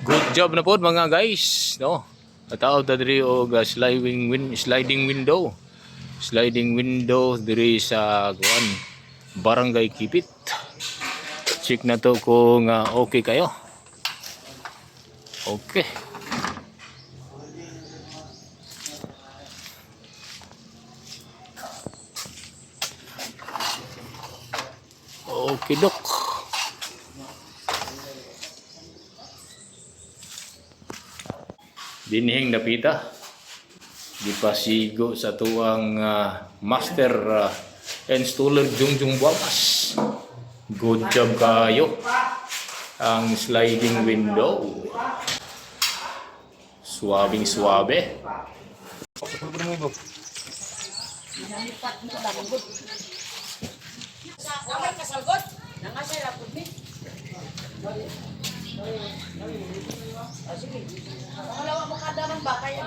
Good job na po mga guys, no? Ataw ta diri og sliding window. Sliding window diri sa kuan Barangay Kipit. Check na to kung okay kayo. Okay. Okay, dok. Dinhing napita. Gipasigo sa tuang master installer Jungjung Buamas. Good job kayo. Ang sliding window. Suwabing suwabe. Namay kasalgot. Nangasay rapod ni. Sige. Ang alawa mo kada man ba kaya